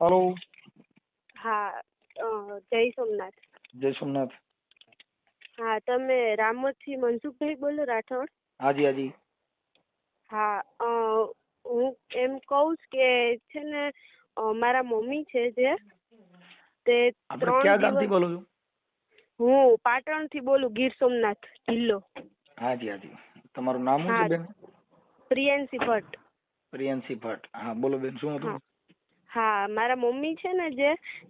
Hello. હા, જય સોમનાથ. જય સોમનાથ. હા, તમે રામોદથી મનસુખભાઈ બોલો, રાઠોડ? હાજી હાજી. હા, હું એમ કહું કે છે ને મારા મમ્મી છે જે તે આપણે ક્યાં ગામથી બોલો છો? હું પાટણથી બોલું, ગીર સોમનાથ જિલ્લો. હાજી હાજી. તમારું નામ શું છે બેન? પ્રિયંશી ભટ્ટ. પ્રિયંશી ભટ્ટ. હા બોલો બેન, શું હતું? હા, મારા મમ્મી છે ને જે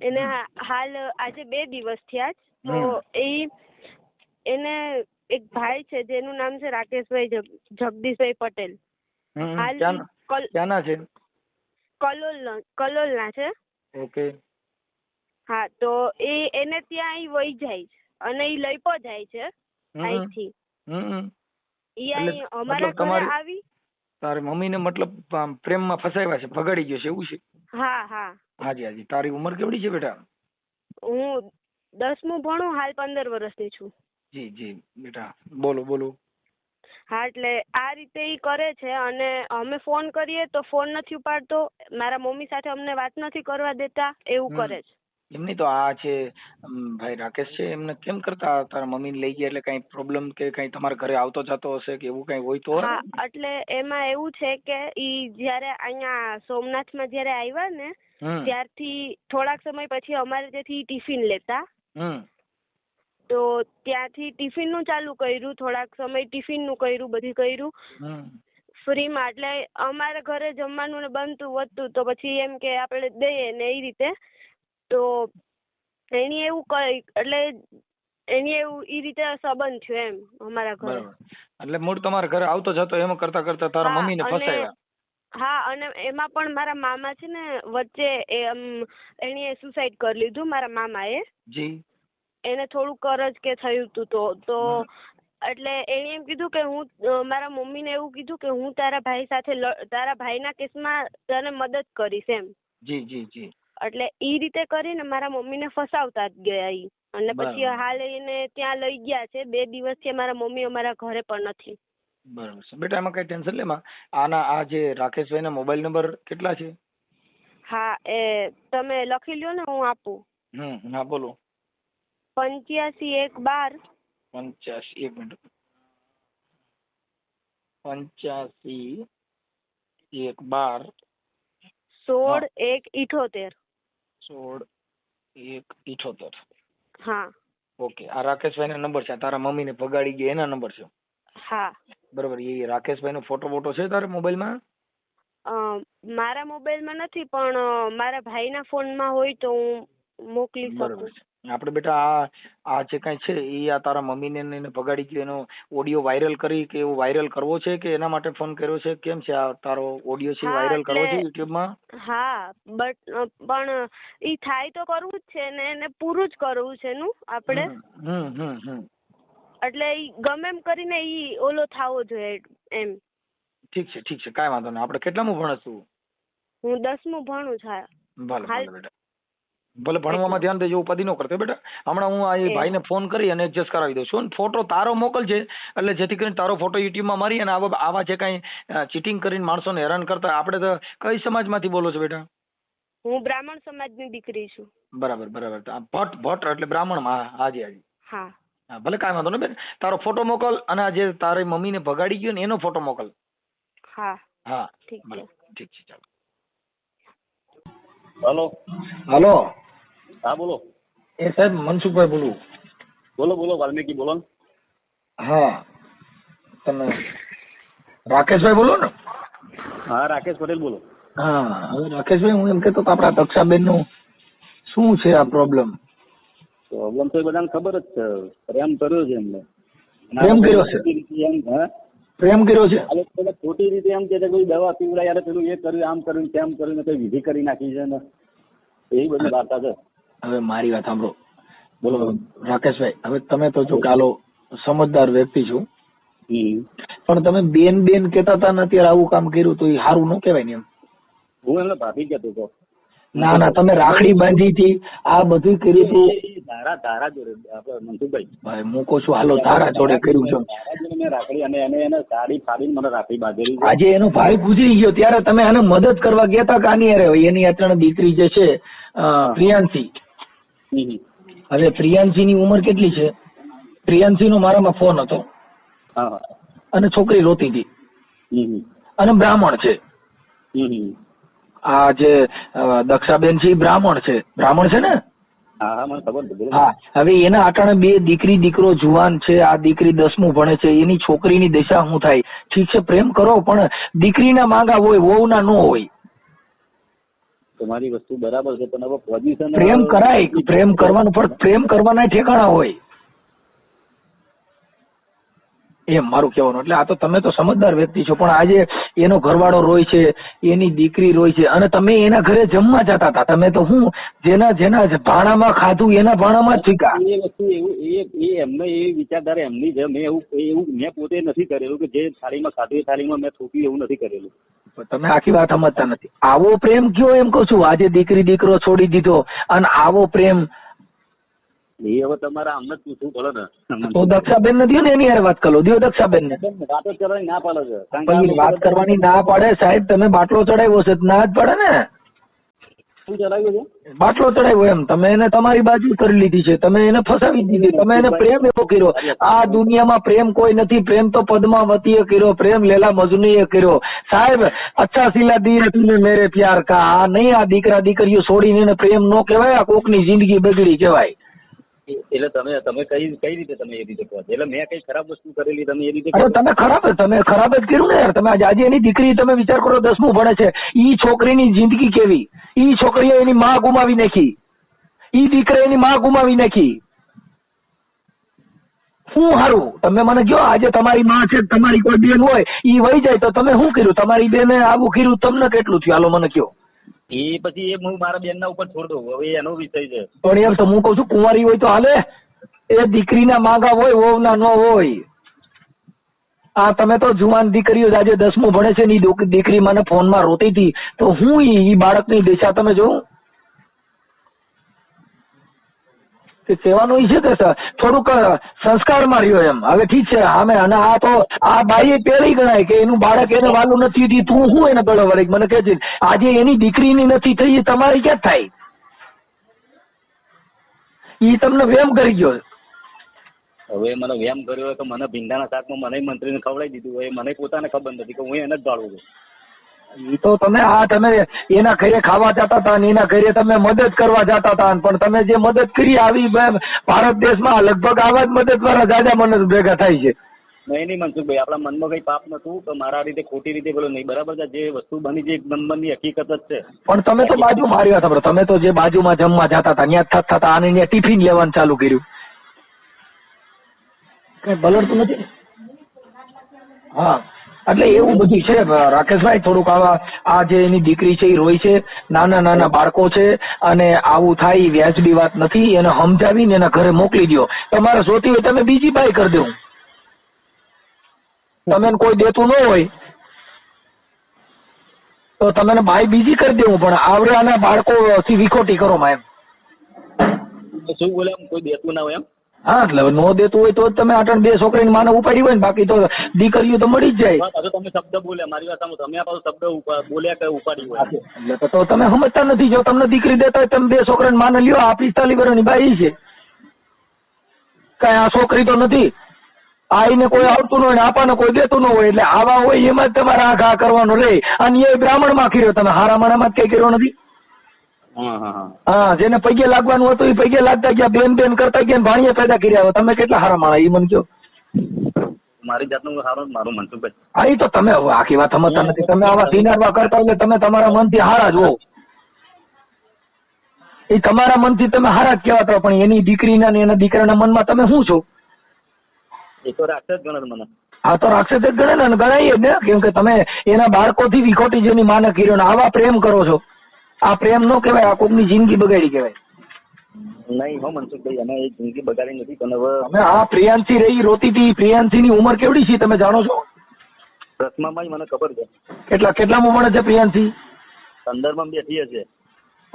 એને હાલ આજે 2 દિવસ થયા તો એને એક ભાઈ છે જેનું નામ છે રાકેશભાઈ જગદીશભાઈ પટેલ. ક્યાંના છે? કલોલના છે. ઓકે. હા, તો એને ત્યાં વહી જાય છે અને લઈપો જાય છે અહીંથી. ઈ અમારા ઘરે આવી. તારી મમ્મીને મતલબ પ્રેમમાં ફસાવ્યા છે, ભગાડી ગયો છે એવું છે? હા હા. હાજી હાજી. તારી ઉંમર કેવડી છે બેટા? હું 10મું ભણું, હાલ 15 વર્ષની છું. જી જી બેટા, બોલો બોલો. હા, એટલે આ રીતે ઈ કરે છે અને અમે ફોન કરીએ તો ફોન નથી ઉપાડતો, મારા મમ્મી સાથે અમને વાત નથી કરવા દેતા, એવું કરે છે. એમની તો આ છે ભાઈ રાકેશ છે, એમને કેમ કરતા તારા મમ્મીને લઈ ગયા એટલે કઈ પ્રોબ્લેમ કે કઈ તમારા ઘરે આવતો જતો હશે કે એવું કઈ હોય તો? હા, એટલે એમાં એવું છે કે ઈ જયારે અહીંયા સોમનાથમાં જયારે આવ્યા ને ત્યારથી થોડાક સમય પછી અમારે ત્યાંથી ટિફિન લેતા. તો ત્યાંથી ટિફિન નું ચાલુ કર્યું, થોડાક સમય ટિફિન નું કર્યું, બધું કર્યું ફ્રીમાં. એટલે અમારા ઘરે જમવાનું ને બનતું વધતું તો પછી એમ કે આપણે દઈએ ને એ રીતે. તો એની એવું ઈ રીતે સંબંધ થયો એમ અમારા ઘરે. એટલે મૂળ તમારા ઘરે આવતો જતો એમ કરતા કરતા તારા મમ્મીને ફસાવ્યા. હા, અને એમાં પણ મારા મામા છે ને વચ્ચે એણે સુસાઇડ કરી લીધું, મારા મામાએ. જી. એને થોડું કરજ કે થયું હતું તો એટલે એને એમ કીધું કે હું મારા મમ્મીને એવું કીધું કે હું તારા ભાઈ સાથે તારા ભાઈના કેસમાં તને મદદ કરીશ એમ. જી જી જી. એટલે ઈ રીતે કરીને મારા મમ્મીને ફસાવતા જ ગયા ઈ. અને પછી હાલ એને ત્યાં લઈ ગયા છે. 2 દિવસથી મારા મમ્મી અમારા ઘરે પણ નથી. બરાબર છે બેટા, એમાં કઈ ટેન્શન લે માં. આ જે રાકેશભાઈ ના મોબાઈલ નંબર કેટલા છે? હા, એ તમે લખી લ્યો ને, હું આપું. હા બોલો. 85 1 12 85 1 12 16 1 78. 16 1 78. હા. ઓકે. આ રાકેશભાઈ ના નંબર છે, તારા મમ્મી ને ભગાડી ગયા એના નંબર છે? હા. બરોબર. એ રાકેશભાઈ નો ફોટો છે તારા મોબાઈલ માં? મારા મોબાઈલ માં નથી, પણ મારા ભાઈ ના ફોન માં હોય તો હું મોકલી શકું. આપણે બેટા આ જે કઈ છે એ આ તારા મમ્મી ને ભગાડી ગયો એનો ઓડિયો વાયરલ કરી કે એવું વાયરલ કરવો છે કે એના માટે ફોન કર્યો છે? કેમ છે આ તારો ઓડિયો છે વાયરલ કરવો છે યુટ્યુબ માં? હા, પણ ઈ થાય તો કરવું જ છે ને, એને પૂરું જ કરવું છે નું આપણે. એટલે ઈ ગમે એમ કરીને ઈ ઓલો થાવો જોઈએ એમ. ઠીક છે ઠીક છે, કાંઈ વાંધો નહીં. આપણે કેટલામું ભણસ તું? હું 10મું ભણું છું. ભલે ભલે બેટા, ભલે ભણવામાં ધ્યાન દેજો, ઉપાધિ ન કરતો બેટા. હમણાં હું આ ભાઈને ફોન કરી અને એડજસ્ટ કરાવી દઉં છું. ફોટો તારો મોકલજે એટલે જેથી કરીને તારો ફોટો યુટ્યુબ માં મારી અને આવા જે કઈ ચીટિંગ કરીને માણસોને હેરાન કરતા. આપણે તો કઈ સમાજમાંથી બોલો છો બેટા? હું બ્રાહ્મણ સમાજની દીકરી છું. બરાબર બરાબર. ભટ્ટ એટલે બ્રાહ્મણ માં? હાજી હાજી. હા હા, ભલે કાંઈ વાંધો નહીં બેન. તારો ફોટો મોકલ અને આ જે તારી મમ્મીને ભગાડી ગયો ને એનો ફોટો મોકલ. હા હા ઠીક છે, ચાલો. હેલો. હાલો. હા બોલો. એ સાહેબ મનસુખભાઈ બોલું. બોલો બોલો, વાલ્મીકી બોલો ને. હા, તમે રાકેશભાઈ બોલો ને? હા, રાકેશ પટેલ બોલો. હા, હવે રાકેશભાઈ હું એમ કેતો આપડા દક્ષાબેન નું શું છે આ પ્રોબ્લેમ? પ્રોબ્લેમ તો એ બધાને ખબર જ છે. પ્રેમ કર્યો છે એમને. પ્રેમ કર્યો છે? પ્રેમ કર્યો છે? ખોટી રીતે એમ કે કોઈ દવા પીવડાય, યાર પેલું એ કર્યું, આમ કર્યું, તેમ કર્યું ને કઈ વિધિ કરી નાખી છે ને એવી બધી વાર્તા છે. હવે મારી વાત સાંભળો. બોલો રાકેશભાઈ, હવે તમે તો જો કાલો સમજદાર વ્યક્તિ છો, પણ તમે બેન કેતા હતા ને અત્યારે આવું કામ કર્યું તો એ સારું ન કહેવાય ને એમ. હું એમને ભાભી કહેતો હતો. ના ના, તમે રાખડી બાંધી હતી, આ બધું કર્યું હતું. તારા જોડે આપણે મનસુખભાઈ ભાઈ હું કહું છું હાલો તારા જોડે કર્યું છે. તારા જોડે મેં રાખડી અને એને સાડી ફાડીને મને રાખડી બાંધેલી છે. આજે એનો ભાઈ ગુજરી ગયો ત્યારે તમે આને મદદ કરવા ગયા હતા કે આની અરે એની અચાનક દીકરી જે છે પ્રિયાંશી. હવે પ્રિયાંશી ની ઉંમર કેટલી છે? પ્રિયાંશી નો મારામાં ફોન હતો અને છોકરી રોતી હતી અને બ્રાહ્મણ છે. આ જે દક્ષાબેન છે એ બ્રાહ્મણ છે. બ્રાહ્મણ છે ને? હા મને ખબર. હા, હવે એના આટાણે બે દીકરી દીકરો જુવાન છે. આ દીકરી 10મું ભણે છે. એની છોકરીની દશા શું થાય? ઠીક છે પ્રેમ કરો, પણ દીકરીના માંગા હોય, વહુના ન હોય. તમારી વસ્તુ બરાબર છે, પણ હવે પોઝિશન પ્રેમ કરાય, પ્રેમ કરવાનું, પણ પ્રેમ કરવાના ઠેકાણા હોય એમ મારું કહેવાનું. એટલે આ તો તમે તો સમજદાર વ્યક્તિ છો, પણ આજે એનો ઘરવાળો રોય છે, એની દીકરી રોય છે, અને તમે એના ઘરે જમવા જતા હતા. તમે તો હું જેના ભાણામાં ખાધું એના ભાણામાં જ શીખા. એ વસ્તુ એવું એમને એવી વિચારધારા એમની છે. મેં એવું મેં પોતે નથી કરેલું કે જે થાળીમાં ખાધું એ થાળીમાં મેં થૂક્યું, એવું નથી કરેલું. તમે આખી વાત સમજતા નથી. આવો પ્રેમ કયો એમ કહું છું. આજે દીકરી દીકરો છોડી દીધો અને આવો પ્રેમ. એ હવે તમારા અમને જ પૂછવું પડે ને. તો દક્ષાબેન ને દો ને, એની યાર વાત કરો. દો દક્ષાબેન ને. વાતો કરવાની ના પાડે છે. વાત કરવાની ના પાડે સાહેબ. તમે બાટલો ચડાવ્યો છે, ના જ પડે ને. શું ચડાવ્યું છે? બાટલો ચડાવ્યો એમ. તમે એને તમારી બાજુ કરી લીધી છે, તમે એને ફસાવી દીધી, તમે એને પ્રેમ એવો કર્યો. આ દુનિયામાં પ્રેમ કોઈ નથી. પ્રેમ તો પદ્માવતીએ કર્યો, પ્રેમ લેલા મજનૂએ કર્યો. સાહેબ અચ્છા સિલા દિયે તુને મેરે પ્યાર કા. આ નહીં, આ દીકરા દીકરીઓ છોડીને એને પ્રેમ નો કહેવાય. આ કોકની જિંદગી બગડી કહેવાય. એટલે તમે કઈ રીતે તમે એ રીતે કહો? એટલે મેં કઈ ખરાબ વસ્તુ કરેલી તમે એ રીતે? અરે તમે ખરાબ જ કર્યું ને યાર. તમે આજે એની દીકરી તમે વિચાર કરો 10મું ભણે છે. ઈ છોકરીની જિંદગી કેવી? ઈ છોકરીએ એની માં ગુમાવી નાખી, ઈ દીકરા એની માં ગુમાવી નાખી. શું હારું તમે મને કહો. આજે તમારી માં છે, તમારી કોઈ બેન હોય, ઈ વહી જાય તો તમે શું કર્યું? તમારી બેને આવું કર્યું, તમને કેટલું થયું? હાલો મને કહો. એ પછી હું મારા બેન ના ઉપર છોડ દઉં. હવે એનો વિષય છે. પણ એમ તો હું કઉ છું, કુંવારી હોય તો હાલે. એ દીકરીના માંગા હોય, વહુના ન હોય. આ તમે તો જુવાન દીકરીઓ આજે 10મું ભણે છે ને દીકરી મને ફોનમાં રોતી હતી, તો હું ઈ બાળકની દિશા તમે જોઉં કે સેવાનું છે કે થોડુંક સંસ્કારમાં રહ્યો એમ. હવે ઠીક છે અમે, અને આ તો આ બાઈએ પેલી ગણાય કે એનું બાળક એને વાલું નથી થયું. તું શું એને ગળો વળી મને કહે છે. આજે એની દીકરીની નથી થઈ, એ તમારી ક્યાં થાય? ઈ તમને વેમ કરી ગયો. હવે મને વેમ કર્યો હોય તો મને ભીંડાના શાકમાં મને મંત્રીને ખવડાવી દીધું હોય. મને પોતાને ખબર નથી કે હું એને જ જાળું છું. એ તો તમે એના ઘરે ખાવા જતા હતા ને એના ઘરે તમે મદદ કરવા જતા હતા, પણ તમે જે મદદ કરી આવી ભારત દેશમાં લગભગ આવા જ મદદ વાળા જાજા મદદ ભેગા થાય છે. નહીં મનસુખભાઈ, આપણા મનમાં કઈ પાપ નતું તો મારા રીતે ખોટી રીતે બોલો નહીં. બરાબર છે, જે વસ્તુ બની છે એક નંબરની હકીકત જ છે. પણ તમે તો બાજુ મારી વાત સાંભળો. તમે તો જે બાજુમાં જમવા જતા હતા ત્યાં થતા આને ત્યાં ટિફિન લેવાનું ચાલુ કર્યું. કઈ બલડતું નથી. હા, એટલે એવું બધું છે રાકેશભાઈ. થોડુંક આ જે એની દીકરી છે એ રોય છે, નાના નાના બાળકો છે, અને આવું થાય એ વ્યાજબી વાત નથી. એને સમજાવીને એના ઘરે મોકલી દો. તમારે જોતી હોય તમે બીજી બાઈ કરી દો. તમે કોઈ દેતું ન હોય તો તમે બાઈ બીજી કરી દેવું, પણ આવડાના બાળકો વિખોટી કરો માં એમ. શું બોલે? કોઈ દેતું ના હોય એમ? હા, એટલે નો દેતું હોય તો તમે આટણ બે છોકરીની માને ઉપાડી હોય ને, બાકી તો દીકરીઓ તો મળી જ જાય. તમે શબ્દ બોલ્યા મારી વાત. તમે આ પાછો શબ્દ બોલ્યા કે ઉપાડી હોય એટલે તો તમે સમજતા નથી. જો તમને દીકરી દેતા હોય તમે બે છોકરાની માને લ્યો. આ 45 વર્ષની બાઈ છે, કઈ આ છોકરી તો નથી. આઈને કોઈ આવતું ન હોય ને આપાને કોઈ દેતું ન હોય, એટલે આવા હોય એમાં જ તમારે આ ઘા કરવાનો રહે. અને એ બ્રાહ્મણ માં કર્યો, તમે હારા માણામાં જ કઈ કર્યો નથી. હા, જેને પગે લાગવાનું હતું એ પગે લાગતા ગયા, બેન કરતા ગયા, ભાણીએ પેદા કર્યા. તમે કેટલા હારા માણા એ મને કહો. મારી જાતનું સારું મારું મનસુખભાઈ. હા, એ તો તમે આખી વાત સમજતા નથી. તમે આવા સિનારવા કરતા એટલે તમે તમારા મનથી હારા જ હો. એ તમારા મનથી તમે હારા જ કહેવાતા, પણ એની દીકરીના ને એના દીકરાના મનમાં તમે શું છો? એ તો રાક્ષસ ગણે મને. હા, તો રાક્ષસ જ ગણે ને, ગણાય જ ને. કેમ કે તમે એના બાળકોથી વિખોટી જેની માને કર્યો ને આવા પ્રેમ કરો છો. આ પ્રેમ નો કહેવાય, આ કોકની જિંદગી બગાડી કહેવાય. નહીં હો મનસુખભાઈ, અમે એ જિંદગી બગાડી નથી. પણ હવે તમે આ પ્રિયાંશી રહી રોતી હતી. પ્રિયાંશી ની ઉંમર કેવડી છે તમે જાણો છો? 10માં મને ખબર છે. કેટલામાં ભણે છે પ્રિયાંશી? 15માં બેઠી હશે.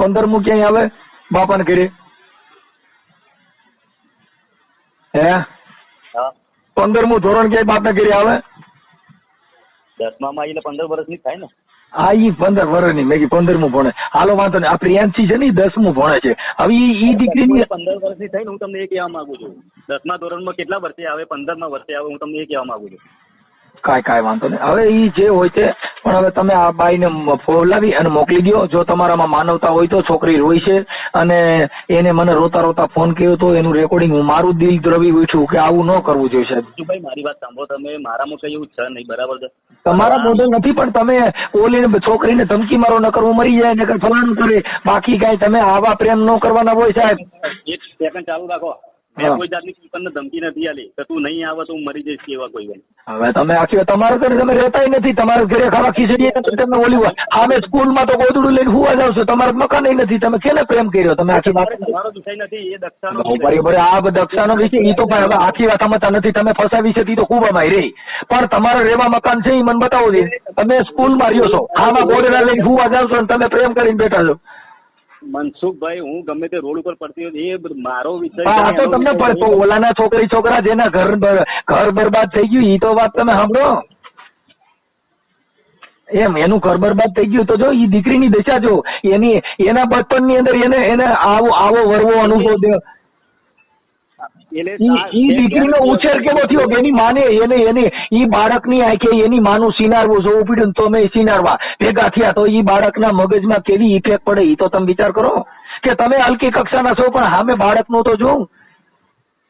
15મું ક્યાંય આવે બાપાને ઘરે? હે હા 15મું ધોરણ ક્યાંય બાપના ઘરે આવે? 10મામાં એટલે 15 વર્ષની થાય ને. હા ઈ 15 વર્ષની મેં 15મું ભણે. હાલો વાંધો નહીં. આ પ્રિયાંશી છે ને ઈ 10મું ભણે છે. હવે ઈ દીકરીની 15 વર્ષની થઈ ને હું તમને એ કહેવા માંગુ છું. 10મા ધોરણમાં કેટલા વર્ષે આવે, 15મા વર્ષે આવે, હું તમને એ કહેવા માંગુ છું. કાંઈ વાંધો નહીં. હવે ઈ જે હોય તે પણ હવે તમે આ બાઈને બોલાવી અને મોકલી દો. જો તમારામાં માનવતા હોય તો છોકરી રોઈ છે અને એને મને રોતા રોતા ફોન કર્યો તો એનું રેકોર્ડિંગ હું મારું દિલ દ્રવી ઉઠ્યું કે આવું ન કરવું જોઈએ સાહેબ. ભાઈ મારી વાત સાંભળો તમે, મારામાં કઈ એવું છે નહીં, બરાબર છે? તમારા મોઢે નથી પણ તમે ઓલીને છોકરીને ધમકી મારો ન કરવું મરી જાય ને ફલાણું કરે, બાકી કાંઈ તમે આવા પ્રેમ ન કરવાના હોય સાહેબ. એક સેકન્ડ ચાલુ રાખો. મેં કોઈ જાતની તમને ધમકી નથી આલી કે તું નહીં આવે તો હું મરી જઈશ કેવા કોઈ વાત. હવે તમે આખી તમારા ઘરે તમે રહેતાય નથી, તમારા ઘરે ખાવા ખીચડી તમે ઓલી આમે સ્કૂલમાં તો ગોદડું લઈને હુવા જાવ છો, તમારા મકાન નથી, તમે કેને પ્રેમ કર્યો? તમે આખી વાત તમારો વિષય નથી, એ દક્ષાનો બરાબર. આ દક્ષાનો વિષય ઈ તો હવે આખી વાત સમજતા નથી. તમે ફસાવી છે ઈ તો કુબામાં રહી, પણ તમારા રેવા મકાન છે ઈ મને બતાવો દે. તમે સ્કૂલમાં રહ્યો છો, આમાં ગોદડા લઈને હુવા જાવ છો અને તમે પ્રેમ કરીને બેઠા છો. મનસુખભાઈ હું ગમે તે રોડ ઉપર પડતી હોય એ મારો વિષય. આ તો તમને પડતો ઓલાના છોકરી છોકરા જેના ઘર બરબાદ થઈ ગયું ઈ તો વાત તમે સાંભળો. એમ એનું ઘર બરબાદ થઈ ગયું તો જો ઈ દીકરીની દશા જો એના બચપનની અંદર એને આવો વરવો અનુભવ દે. ઈ દીકરીનો ઉછેર કેવો થયો કે એની માને એને ઈ બાળકની આંખે એની માનું સિનારવું જોવું પડ્યું તો અમે સિનારવા ભેગા થયા તો ઈ બાળકના મગજમાં કેવી ઇફેક્ટ પડે ઈ તો તમે વિચાર કરો કે તમે હલકી કક્ષાના છો પણ સામે બાળકનું તો જોઉં.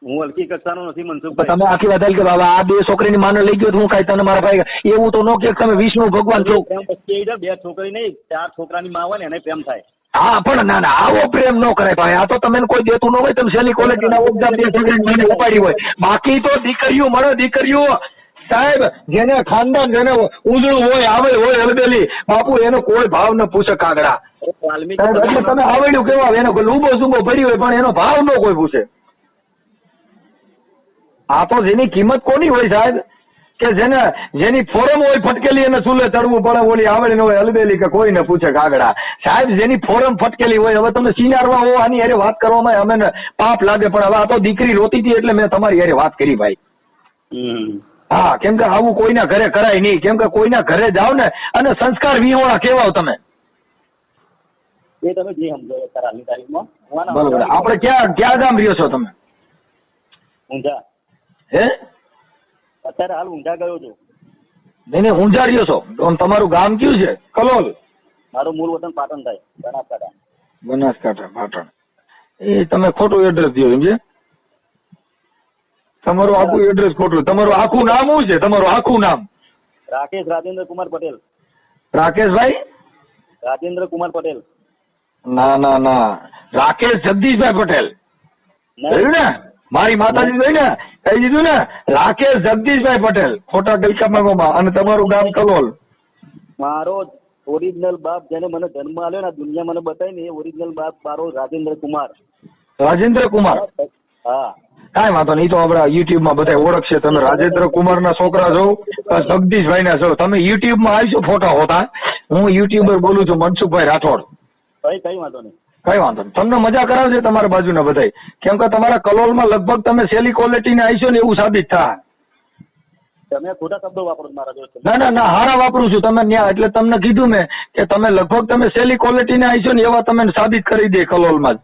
હું હલકી કક્ષાનો નથી મનસુખભાઈ. તમે આખી વાત કે બાબા આ 2 છોકરીની માને લઈ ગયો હું કાંઈ તને મારા ભાઈ એવું તો ન કે તમે વિષ્ણુ ભગવાન છો. પછી 2 છોકરી નહીં 4 છોકરાની માં હોય ને એને પ્રેમ થાય. હા પણ ના આવો પ્રેમ ન કરાય ભાઈ. આ તો તમે કોઈ દેતું ન હોય, તમે સેલી ક્વોલિટીના ઉપજાર 2 છોકરીની માને ઉપાડી હોય. બાકી તો દીકરીઓ મળે દીકરીઓ સાહેબ જેને ખાનદાન જેને ઉજળું હોય આવેલ હોય હલબેલી બાપુ એનો કોઈ ભાવ ન પૂછે કાગડા. એટલે તમે આવડ્યું કેવા એનો લૂબો સુબો ભરી હોય પણ એનો ભાવ ન કોઈ પૂછે. આ તો જેની કિંમત કોની હોય સાહેબ કે જેની ફોરમ હોય ફટકેલી એને ચૂલે ચડવું પડે, ઓલી આવડી ન હોય હલબેલી કે કોઈને પૂછે કાગડા. સાહેબ જેની ફોરમ ફટકેલી હોય હવે તમે સિનારવા હો આની હારે વાત કરવામાં અમે પાપ લાગે પણ હવે આ તો દીકરી રોતી હતી એટલે મેં તમારી હારે વાત કરી ભાઈ. હા કેમ કે આવું કોઈના ઘરે કરાય નહીં, કેમ કે કોઈના ઘરે જાવ ને અને સંસ્કાર વિહોણા કેવાવ તમે. એ તમે જે સમજો હાલની તારીખમાં. બરોબર. આપણે ક્યાં ગામ રહ્યો છો તમે? ઊંઝા. હે અત્યારે હાલ ઊંઝા ગયો છું. નહીં ઊંઝા રહ્યો છો તો તમારું ગામ કયું છે? કલોલ. મારું મૂળ વતન પાટણ થાય, બનાસકાંઠા. બનાસકાંઠા પાટણ. એ તમે ખોટું એડ્રેસ દો સમજે. તમારું આખું એડ્રેસ ખોટું. તમારું આખું નામ શું છે? તમારું આખું નામ? રાકેશ રાજેન્દ્ર કુમાર પટેલ. રાકેશભાઈ રાજેન્દ્ર કુમાર પટેલ. ના રાકેશ જગદીશભાઈ પટેલ જોયું ને? મારી માતાજી જોઈ ને કહી દીધું ને રાકેશ જગદીશભાઈ પટેલ ખોટા ગલકામાં. અને તમારું ગામ કલોલ. મારો ઓરિજિનલ બાપ જેને મને જન્મ આલ્યો ને દુનિયા મને બતાવી ને એ ઓરિજિનલ બાપ મારો રાજેન્દ્ર કુમાર. રાજેન્દ્ર કુમાર. હા કાંઈ વાંધો નહીં. તો આપડા યુટ્યુબ માં બધા ઓળખશે. તમે રાજેન્દ્ર કુમાર ના છોકરા છો, જગદીશભાઈ ના છો. તમે યુટ્યુબ માં આવશો ફોટા હોતા. હું યુટ્યુબર બોલું છું મનસુખભાઈ રાઠોડ. કઈ વાંધો નહીં. કઈ વાંધો નહીં. તમને મજા કરાવશે તમારા બાજુના બધા, કેમ કે તમારા કલોલમાં લગભગ તમે સેલી ક્વોલિટી ને આવીશો ને એવું સાબિત થાય. તમે ખોટા શબ્દો વાપરો મારા જોડે. ના હારા વાપરું છું. તમે ન્યા એટલે તમને કીધું મેં કે તમે લગભગ તમે સેલી ક્વોલિટી ને આવીશો ને એવા તમે સાબિત કરી દે કલોલમાં જ.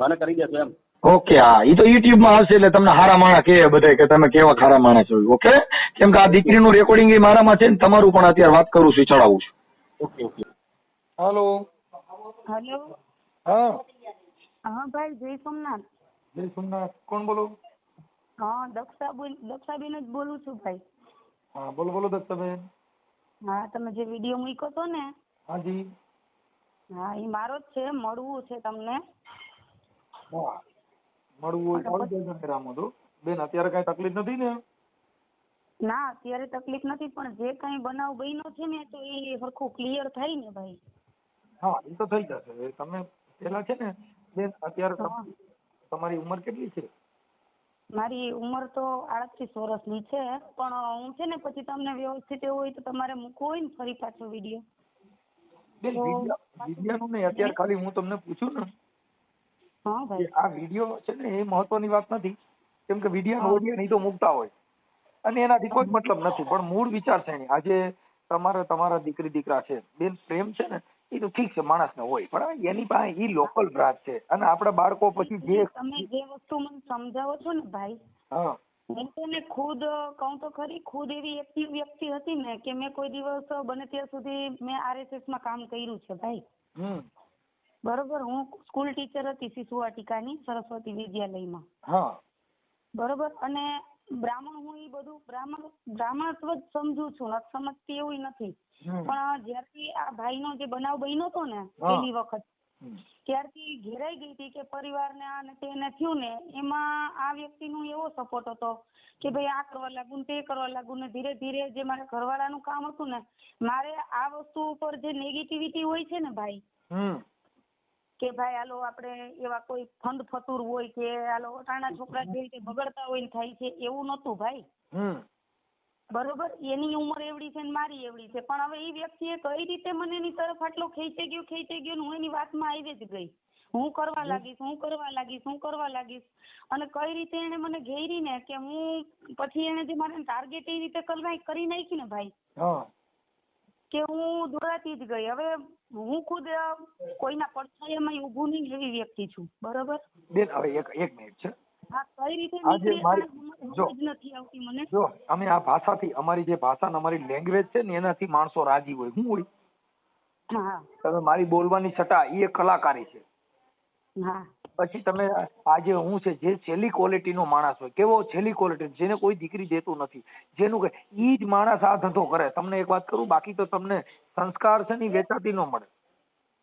મને કરી દેશો એમ? ઓકે. હા એ તો યુટ્યુબ માં આવશે એટલે તમને હારા માણસ કહે બધા કે તમે કેવા ખારા માણસ છો. ઓકે. કેમ કે આ દીકરીનું રેકોર્ડિંગ એ મારામાં છે ને તમારું પણ અત્યારે વાત કરું છું, ચડાવું છું. ઓકે. હાલો. હેલો. હા ભાઈ જય સોમનાથ. જય સોમનાથ. કોણ બોલો? હા દક્ષાબેન જ બોલું છું ભાઈ. હા બોલો દક્ષાબેન. હા તમે જે વિડીયો મૂક્યો હતો ને. હાજી. હા એ મારો જ છે. મળવું છે તમને. હા મળવું હોય બેન. અત્યારે કઈ તકલીફ નથી ને? ના અત્યારે તકલીફ નથી પણ જે કઈ બનાવ બન્યો છે ને તો એ સરખું ક્લિયર થાય ને ભાઈ. હા એ તો થઈ જશે. તમે પેલા છે ને બેન અત્યારે તમારી ઉંમર કેટલી છે? મારી ઉંમર તો 38 વર્ષની છે પણ હું છે ને પછી તમને વ્યવસ્થિત એવું હોય તો તમારે મૂકવું હોય ને ફરી પાછો વિડીયો. બેન વિડિયાનું નહીં, અત્યારે ખાલી હું તમને પૂછું ને હા ભાઈ, આ વિડીયો છે ને એ મહત્વની વાત નથી, કેમ કે વિડીયો ઓડિયો નહીં તો મૂકતા હોય અને એનાથી કોઈ મતલબ નથી, પણ મૂળ વિચાર છે ને આજે તમારા દીકરી દીકરા છે બેન, પ્રેમ છે ને એ તો ઠીક છે માણસને હોય, પણ એની પાસે ઈ લોકલ બ્રાજ છે અને આપણા બાળકો પછી જે તમે જે વસ્તુ મને સમજાવો છો ને ભાઈ, હા હું તને ખુદ કહું તો ખરી, ખુદ એવી એક્ટિવ વ્યક્તિ હતી ને કે મેં કોઈ દિવસ બને ત્યાં સુધી મેં RSS માં કામ કર્યું છે ભાઈ. બરોબર, હું સ્કૂલ ટીચર હતી શિશુ વાટિકાની સરસ્વતી વિદ્યાલયમાં. હા બરોબર, અને બ્રાહ્મણ હું એ બધું બ્રાહ્મણત્વ જ સમજુ છું, નથી સમજતી એવું નથી. પણ જ્યારથી આ ભાઈનો જે બનાવ બન્યો હતો ને પહેલી વખત, ત્યારથી ઘેરાઈ ગઈ હતી કે પરિવારને આ ને તેને થયું ને એમાં આ વ્યક્તિનો એવો સપોર્ટ હતો કે ભાઈ આ કરવા લાગુ ને તે કરવા લાગુ ને ધીરે ધીરે જે મારા ઘરવાળાનું કામ હતું ને, મારે આ વસ્તુ ઉપર જે નેગેટિવિટી હોય છે ને ભાઈ, કે ભાઈ હાલો આપણે એવા કોઈ ફંડ ફતુર હોય કે હાલો નાના છોકરા જે રીતે બગડતા હોય ને થાય છે એવું નતું ભાઈ. બરોબર, એની ઉંમર એવડી છે ને મારી એવડી છે, પણ હવે એ વ્યક્તિએ કઈ રીતે મને એની તરફ આટલો ખેંચાઈ ગયો હું એની વાતમાં આવી જ ગઈ. હું કરવા લાગીશ અને કઈ રીતે એને મને ઘેરી ને કે હું પછી એને જે મારે ટાર્ગેટ એ રીતે કરી નાખી ને ભાઈ કે હું દોડાતી જ ગઈ. હવે હું ખુદ કોઈના પડછાયામાં ઊભું નહીં એવી વ્યક્તિ છું. બરોબર બેન, હવે એક મિનિટ છે, કઈ રીતે નથી આવતી મને. જો અમે આ ભાષાથી, અમારી જે ભાષા ને અમારી લેંગ્વેજ છે ને એનાથી માણસો રાજી હોય. શું હોય? તમે મારી બોલવાની છટા એ કલાકારી છે. પછી તમે આજે હું છે જે છેલ્લી ક્વોલિટી નો માણસ હોય, કેવો છેલ્લી ક્વોલિટી, જેને કોઈ દીકરી દેતું નથી, જેનું ઈ જ માણસ આ ધંધો કરે. તમને એક વાત કરું, બાકી તો તમને સંસ્કાર છે ને વેચાતી ન મળે.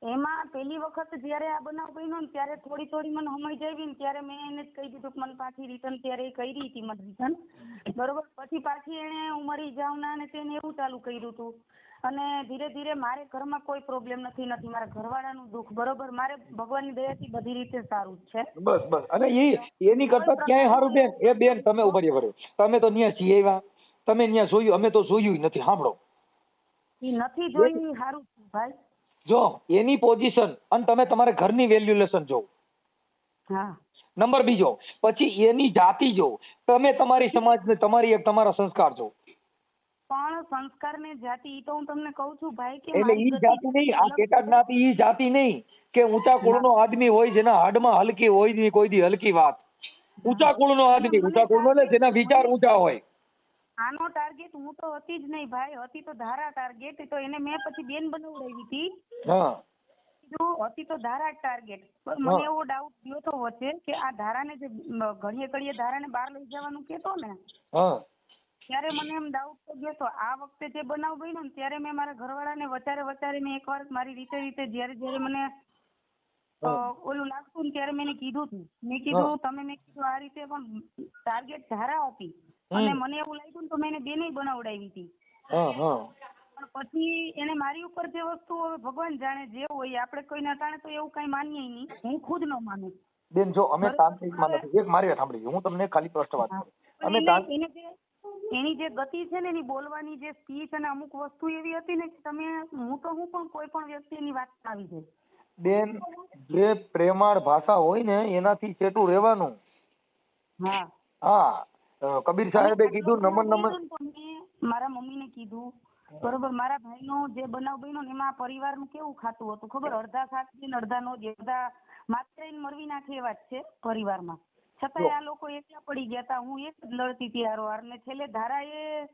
એમાં પહેલી વખત જયારે આ બનાવ બન્યો ને ત્યારે થોડી મને સમજ આવી ને ત્યારે મેં એને જ કહી દીધું કે મને પાછી રિટર્ન ત્યારે એ કરી હતી મને રિટર્ન. બરોબર, પછી પાછી એને ઉમરી જાવના ને તેને એવું ચાલુ કર્યું હતું અને ધીરે ધીરે મારે ઘરમાં કોઈ પ્રોબ્લેમ નથી મારા ઘરવાળાનું દુઃખ. બરોબર, મારે ભગવાનની દયાથી બધી રીતે સારું જ છે. બસ અને એની કરતા ક્યાંય સારું બેન. એ બેન તમે ઉભા રહ્યો, તમે તો ન્યા છીએ આવ્યા, તમે ન્યા જોયું, અમે તો જોયું નથી. સાંભળો, એ નથી જોયું સારું ભાઈ. જો એની પોઝિશન અને તમે તમારા ઘરની વેલ્યુલેશન જો. નંબર બીજો, પછી એની જાતિ જો, તમે તમારી સમાજને તમારા સંસ્કાર જો. પણ સંસ્કાર ને જાતિ ઈ તો હું તમને કહું છું ભાઈ કે એટલે ઈ જાતિ નહીં, આ કેટા જ્ઞાતિ ઈ જાતિ નહીં કે ઊંચા કુળનો આદમી હોય જેના હાડમાં હલકી હોય નહીં કોઈ દી હલકી વાત. ઊંચા કુળનો આદમી, ઊંચા કુળનો ને જેના વિચાર ઊંચા હોય. આનો ટાર્ગેટ હું તો હતી જ નહીં ભાઈ, હતી તો ધારા ટાર્ગેટ. તો એને મેં પછી બેન બનાવડાવી હતી. હતી તો ધારા ટાર્ગેટ. મને એવો ડાઉટ થયો તો વચ્ચે કે આ ધારાને જે ઘડીએ ધારાને બહાર લઈ જવાનું કેતો ને, ત્યારે મને એમ ડાઉટ તો ગયો તો. આ વખતે જે બનાવ બન્યો ને ત્યારે મેં મારા ઘરવાળાને વચારે મેં એકવાર મારી રીતે જયારે મને ઓલું લાગતું ને ત્યારે મેં કીધું હતું. મેં કીધું આ રીતે પણ ટાર્ગેટ ધારા હતી અને મને એવું લાગ્યું ને તો મેં એને બેને બનાવડાવી હતી. પણ પછી એને મારી ઉપર જે વસ્તુ ભગવાન જાણે જે હોય, આપણે કોઈને અટાણે તો એવું કઈ માનીએ નહીં. હું ખુદ ન માનું બેન. જો અમે તાંત્રિકમાં નથી, એક મારી વાત સાંભળી, હું તમને ખાલી પ્રશ્ન વાત કરું. એની જે ગતિ છે ને, એની બોલવાની જે સ્પીચ અને અમુક વસ્તુ એવી હતી ને કે હું પણ કોઈ પણ વ્યક્તિ એની વાત આવી જાય. બેન, જે પ્રેમાળ ભાષા હોય ને એનાથી ચેટું રહેવાનું. કબીર સાહેબે કીધું નમન. મારા મમ્મીને કીધું, બરોબર, મારા ભાઈનો જે બનાવ બન્યો ને એમાં પરિવારનું કેવું ખાતું હતું ખબર? અડધા ખાતું ને અડધા નો દે, અડધા માત્ર મરવી નાખે એવા જ છે પરિવારમાં. છતાંય આ લોકો એકલા પડી ગયા હતા. હું એક જ લડતી હતી હારોહાર ને છેલ્લે ધારા એ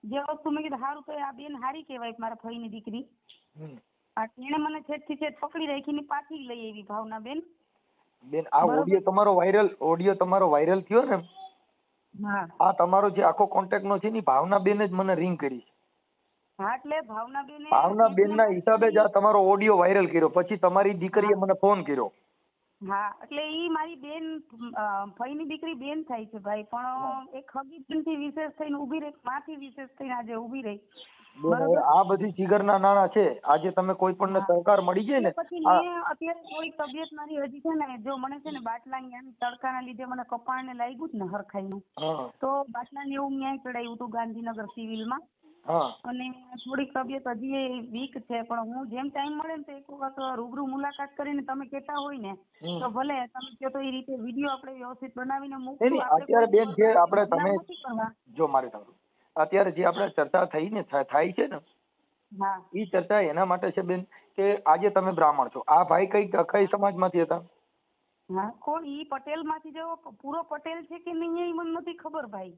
જે વસ્તુ મેં કીધું સારું તો આ બેન હારી કહેવાય મારા ભાઈની દીકરી. એને મને છેડથી પકડી રાખીને પાછી લઈ આવી ભાવના બેન. આ ઓડિયો તમારો વાયરલ થયો ને, આ તમારો જે આખો કોન્ટેક્ટ નો છે ને ભાવના બેન જ મને રિંગ કરી. એટલે ભાવના બેન ના હિસાબે જ આ તમારો ઓડિયો વાયરલ કર્યો. પછી તમારી દીકરીએ મને ફોન કર્યો. એટલે ઈ મારી બેન, ભાઈની દીકરી બેન થાય છે ભાઈ, પણ એક હગી બેનથી વિશેષ થઈને ઉભી રહી, માથી વિશેષ થઈને આજે ઉભી રહી. આ બધી જીગરના નાણા છે. આજે તમે કોઈ પણ સહકાર મળી જાય ને. પછી મેં અત્યારે થોડીક તબિયત મારી હજી છે ને, જો મને છે ને બાટલાની તડકાના લીધે મને કપાળને લાગ્યું જ ને હરખાઈનું, તો બાટલાને એવું ન્યાય ચડાવ્યું હતું ગાંધીનગર સિવિલમાં. અને થોડીક તબિયત હજી વીક છે, પણ હું જેમ ટાઈમ મળે ને તો એક વખત રૂબરૂ મુલાકાત કરીને તમે કહેતા હોય ને તો ભલે તમે કહો તો એ રીતે વિડીયો આપણે વ્યવસ્થિત બનાવીને મૂકશું. અત્યારે બેન જે આપણે તમે જો મારી સાંભળો, અત્યારે જે આપણે ચર્ચા થઈ ને થાય છે ને, એ ચર્ચા એના માટે છે બેન કે આજે તમે બ્રાહ્મણ છો, આ ભાઈ કઈ સમાજમાંથી હતા? હા, કોણ ઈ પટેલ માંથી જેવો પૂરો પટેલ છે કે નહીં એ મને નથી ખબર ભાઈ.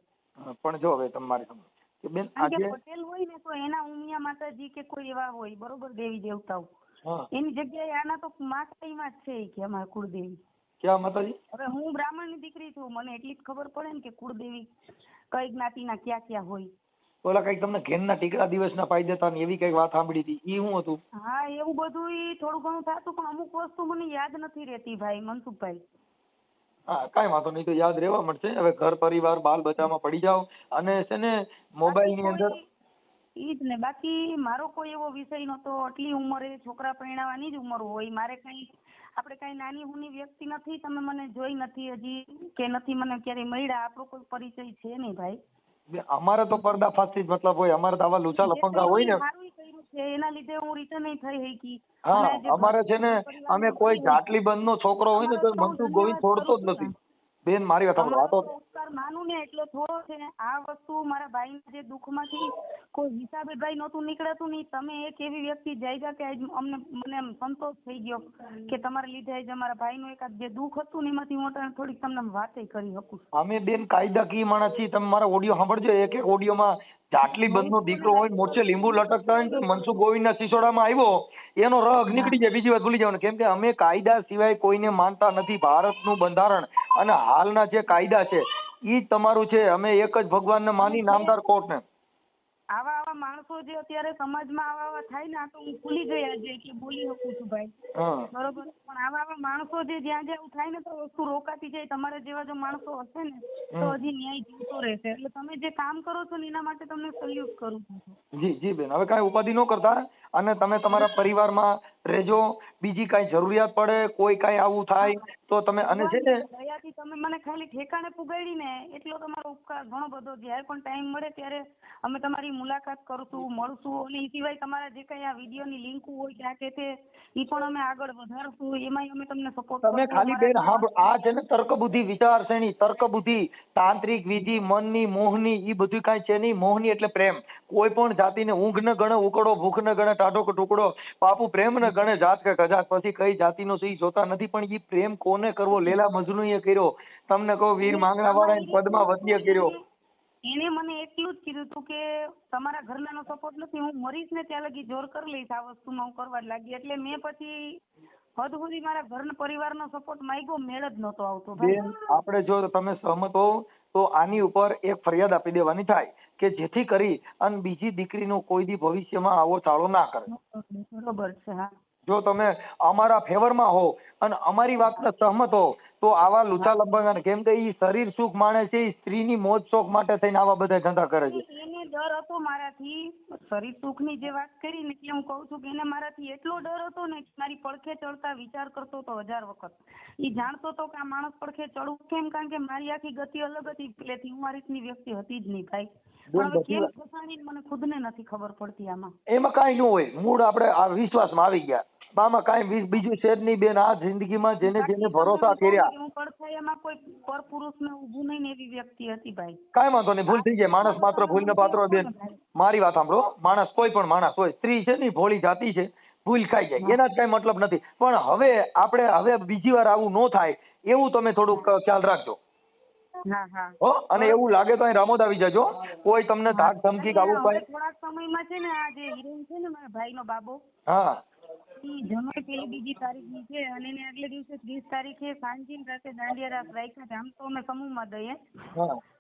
પણ જો હવે તમારી સમજ કે બેન આજે પટેલ હોય ને તો એના ઉમિયા માતાજી કે કોઈ એવા હોય બરોબર, દેવી દેવતાઓ, એની જગ્યાએ આના તો માતાજીમાં જ છે કે અમારા કુળદેવી. ક્યાં માતાજી? હવે હું બ્રાહ્મણ ની દીકરી છું, મને એટલી જ ખબર પડે ને કે કુળદેવી કઈ જ્ઞાતિના ક્યાં ક્યાં હોય. ઓલા કઈક તમને ઘેરના ટીકડા દિવસના પાઈ દેતા ને એવી કઈક વાત સાંભળી હતી, ઈ શું હતું? હા, એવું બધું થોડું ઘણું થતું, પણ અમુક વસ્તુ મને યાદ નથી રહેતી ભાઈ મનસુખભાઈ. હા, કાંઈ વાંધો નહીં, તો યાદ રહેવા મળશે. હવે ઘર પરિવાર બાલ બચ્ચામાં પડી જાઓ અને છે ને મોબાઈલ ની અંદર ઈ જ ને, બાકી મારો કોઈ એવો વિષય નતો. આટલી ઉંમરે છોકરા પરણાવવાની જ ઉંમર હોય મારે. આપણે કઈ નાની હુની વ્યક્તિ નથી. તમે મને જોઈ નથી હજી કે નથી મને ક્યારેય મળ્યા, આપણો કોઈ પરિચય છે નહીં ભાઈ. અમારે તો પર્દાફાશથી જ મતલબ હોય, અમારે તો આવા લુચા લફંગા હોય ને સારું કર્યું છે એના લીધે હું રિટર્ન થઈ શકી. હા, અમારે છે ને અમે કોઈ જાટલી બંધ નો છોકરો હોય ને તો મનસુખ ગોવિંદ છોડતો જ નથી બેન. મારી વાત સાંભળો, ઉપકાર માનું ને એટલો થોડો છે. આ વસ્તુ મારા ભાઈ જે દુઃખમાંથી કોઈ હિસાબે ભાઈ નહોતું નીકળતું નહીં. તમે એક એવી વ્યક્તિ જાયગા કે મને સંતોષ થઈ ગયો કે તમારા લીધે આજ અમારા ભાઈનું એકાદ જે દુઃખ હતું ને એમાંથી હું થોડીક તમને વાતે કરી શકું. અમે બેન કાયદાકીય માણસ છીએ. તમે મારા ઓડિયો સાંભળજો. એક ઓડિયોમાં જાટલી બંધ નો દીકરો હોય, મોરચે લીંબુ લટકતા હોય ને મનસુખ ગોવિંદ ના સિસોડામાં આવ્યો, એનો રગ નીકળી જાય. બીજી વાત ભૂલી જવાનું, કેમ કે અમે કાયદા સિવાય કોઈને માનતા નથી. ભારતનું બંધારણ અને હાલના જે કાયદા છે ઈ તમારું છે. અમે એક જ ભગવાનને માની, નામદાર કોર્ટને. આવા માણસો જે અત્યારે સમાજમાં આવા થાય ને, આ તો હું ભૂલી ગયા છે એટલે બોલી શકું છું ભાઈ, બરોબર. પણ આવા માણસો જે જ્યાં જ્યાં થાય ને તો વસ્તુ રોકાતી જાય. તમારા જેવા જો માણસો હશે ને તો હજી ન્યાય જીવતો રહેશે. એટલે તમે જે કામ કરો છો ને એના માટે તમને સલ્યુટ કરું છું. જી જી બેન, હવે કાંઈ ઉપાધિ ન કરતા અને તમે તમારા પરિવારમાં રહેજો. બીજી કાંઈ જરૂરિયાત પડે, કોઈ કાંઈ આવું થાય તો તમે, અને છે ને દયાથી તમે મને ખાલી ઠેકાણે પુગાડી ને એટલો તમારો ઉપકાર ઘણો બધો. જ્યારે પણ ટાઈમ મળે ત્યારે અમે તમારી મુલાકાત કરશું, મળશું. અને એ સિવાય તમારા જે કઈ આ વિડીયોની લિંક હોય કે આ કે તે એ પણ અમે આગળ વધારશું. એમાંય અમે તમને સપોર્ટ તમે ખાલી બેન આ છે ને તર્ક બુદ્ધિ વિચારશ્રેણી, તર્ક બુદ્ધિ, તાંત્રિક વિધિ, મનની, મોહની, એ બધું કાંઈ છે નહીં. મોહની એટલે પ્રેમ. કોઈ પણ જાતિને ઊંઘ ન ગણે ઉકળો, ભૂખ ન ગણે ટાઢો કે ટુકડો, બાપુ પ્રેમ ન ગણે જાત કે કજાત. પછી કઈ જાતિનો છે એ જોતા નથી. પણ એ પ્રેમ કોને કરવો? લેલા મજનુ એ કર્યો. તમને કહો વીર માંગણા વાળા પદમાં વધ્ય કર્યો. એને મને એટલું જ કીધું હતું કે તમારા ઘરનાનો સપોર્ટ નથી, હું મરીશ ને ત્યાં લગી જોર કરી લઈશ આ વસ્તુમાં હું કરવા જ લાગી. એટલે મેં પછી હદ સુધી મારા ઘરના પરિવારનો સપોર્ટ માંગ્યો, મેળ જ નહોતો આવતો. બેન, આપણે જો તમે સહમત હો તો આની ઉપર એક ફરિયાદ આપી દેવાની થાય કે જેથી કરી અને બીજી દીકરીનો કોઈ દી ભવિષ્યમાં આવો ચાળો ના કરે. બરોબર છે. હા, જો તમે અમારા ફેવરમાં હો અને અમારી વાતને સહમત હો તો આવા લુચા લંબાંગા, કેમ કે ઈ શરીર સુખ માણે છે, ઈ સ્ત્રીની મોજ શોખ માટે થઈને આવા બધા ધંધા કરે છે. એને ડર હતો મારાથી, શરીર સુખની જે વાત કરી ને એટલે હું કહું છું કે એને મારાથી એટલો ડર હતો ને કે મારી પડખે ચડતા વિચાર કરતો હતો 1000 વખત. ઈ જાણતો હતો કે આ માણસ પડખે ચડવું કેમ, કારણ કે મારી આખી ગતિ અલગ હતી પહેલેથી. હું આ રીતની વ્યક્તિ હતી જ નહીં ભાઈ. પણ હવે કેમ ફસાણી મને ખુદને નથી ખબર પડતી. આમાં એમાં કાંઈ ન હોય, મૂળ આપણે આ વિશ્વાસમાં આવી ગયા. આમાં કાંઈ બીજું છે જ નહીં બેન. આ જિંદગીમાં જેને જેને ભરોસા કર્યા, હું પડછાયામાં કોઈ પરપુરુષને ઊભું નહીં ને એવી વ્યક્તિ હતી ભાઈ. કાંઈ વાંધો નહીં, ભૂલ થઈ જાય. માણસ માત્ર ભૂલને પાત્ર. બેન મારી વાત સાંભળો, માણસ કોઈ પણ માણસ હોય, સ્ત્રી છે ને ભોળી જાતિ છે, ભૂલ ખાઈ જાય, એના જ કઈ મતલબ નથી. પણ હવે બીજી વાર આવું ન થાય એવું તમે થોડુંક ખ્યાલ રાખજો. અને એવું લાગે તો અહીં રામોદ આવી જજો. કોઈ તમને ધાક ધમકી આવું કઈ થોડાક સમયમાં છે ને આ જે હિરોઈન છે ને મારા ભાઈનો બાબો, હા, જમાઈ પેલી બીજી તારીખની છે અને એને આગલે દિવસે 30 તારીખે સાંજે રાતે દાંડિયા રાસ રાખ્યા છે. આમ તો અમે સમૂહમાં દઈએ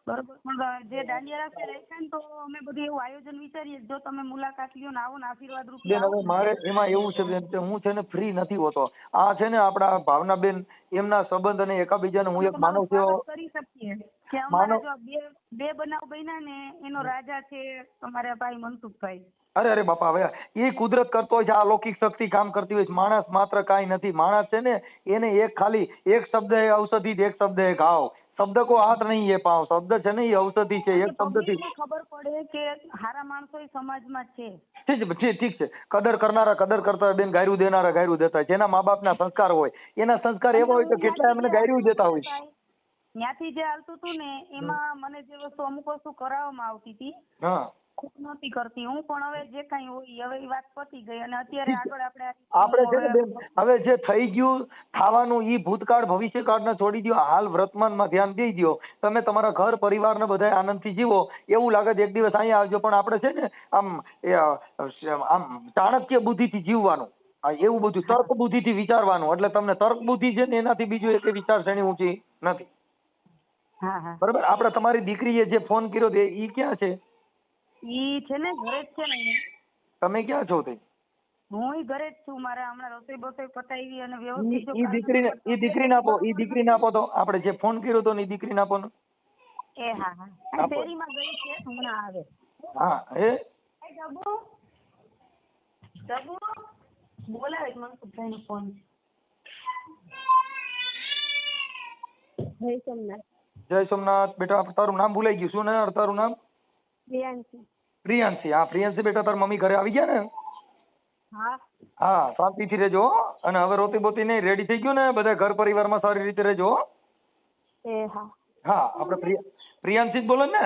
બરોબર, પણ જે દાંડિયા રાસ રાખ્યા ને તો અમે બધું એવું આયોજન વિચારીએ જો તમે મુલાકાત લ્યો ને આવો ને આશીર્વાદ રૂપ. બેન હવે મારે એમાં એવું છે બેન કે હું છે ને ફ્રી નથી હોતો. આ છે ને આપડા ભાવનાબેન એમના સંબંધ અને એકાબીજાને હું એક માનવ સેવા કરી શકીએ કે અમારા જો બે બનાવ બન્યા ને એનો રાજા છે તમારા ભાઈ મનસુખભાઈ. અરે બાપા, હવે એ કુદરત કરતો હોય છે, આ લૌકિક શક્તિ કામ કરતી હોય છે. માણસ માત્ર કાંઈ નથી. માણસ છે ને એને એક ખાલી એક શબ્દ એ ઔષધિ, એક શબ્દ એ ઘાવ. શબ્દ કો હાથ નહીં એ પાવ, શબ્દ છે ને એ ઔષધિ છે, એક શબ્દથી પબ્લિકને ખબર પડે કે હારા માણસો ય સમાજમાં છે. ઠીક છે. કદર કરનારા કદર કરતા હોય બેન, ગાયરું દેનારા ગાયરું દેતા હોય. જેના મા બાપના સંસ્કાર હોય, એના સંસ્કાર એવા હોય તો કેટલા એમને ગાયરું દેતા હોય. ત્યાંથી જે હાલતું હતું ને એમાં મને જે વસ્તુ અમુક વસ્તુ કરાવવામાં આવતી હતી, હા, ખુદ નહોતી કરતી હું, પણ હવે જે કઈ હોય હવે એ વાત પતી ગઈ અને અત્યારે આગળ આપણે છે ને બેન, હવે જે થઈ ગયું થવાનું ઈ ભૂતકાળ ભવિષ્યકાળને છોડી દો, હાલ વર્તમાનમાં ધ્યાન દઈ દો. તમે તમારા ઘર પરિવારને બધા આનંદથી જીવો. એવું લાગે છે એક દિવસ અહીંયા આવજો, પણ આપણે છે ને આમ ચાણક્ય બુદ્ધિથી જીવવાનું, એવું બધું તર્ક બુદ્ધિથી વિચારવાનું. એટલે તમને તર્ક બુદ્ધિ છે ને એનાથી બીજું એક વિચારસરણી ઊંચી નથી. બરાબર. આપણે તમારી દીકરીએ જે ફોન કર્યો તે ઈ ક્યાં છે? ઈ છે ને ઘરે જ છે ને. તમે ક્યાં છો તે? હું ઘરે જ છું. મારે હમણાં રસોઈ બસોઈ પતાવી અને વ્યવસ્થિત ઈ દીકરીને આપો, ઈ દીકરીને આપો. તો આપણે જે ફોન કર્યો તો ને ઈ દીકરીને આપો ને. એ હા, શેરીમાં ગઈ છે, હમણાં આવે. હા, હે ડબુ બોલાવે મનસુખભાઈનો ફોન. જય સોમનાથ. જય સોમનાથ. બેટા તારું નામ ભૂલાઈ ગયું. શું ને તારું નામ? પ્રિયાંશી. પ્રિયાંશી. હા પ્રિયાંશી બેટા, તાર મમ્મી ઘરે આવી ગયા ને? હા. હા, શાંતિથી રહેજો. અને હવે રોતી બોતી નહીં, રેડી થઈ ગયું ને? બધા ઘર પરિવારમાં સારી રીતે રહેજો. એ હા. હા, આપણે પ્રિયાંશી જ બોલે ને?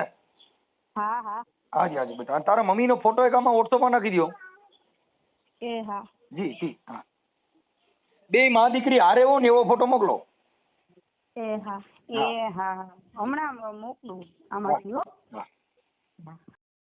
હા હા. હાજી હાજી બેટા. તારા મમ્મીનો ફોટો એક આમાં વોટ્સઅપમાં નાખી દો. એ હા. જી જી. હા, બે માં દીકરી હારે હો ને એવો ફોટો મોકલો. એ હા. હમણાં મોકલું આમાંથી હો. હા.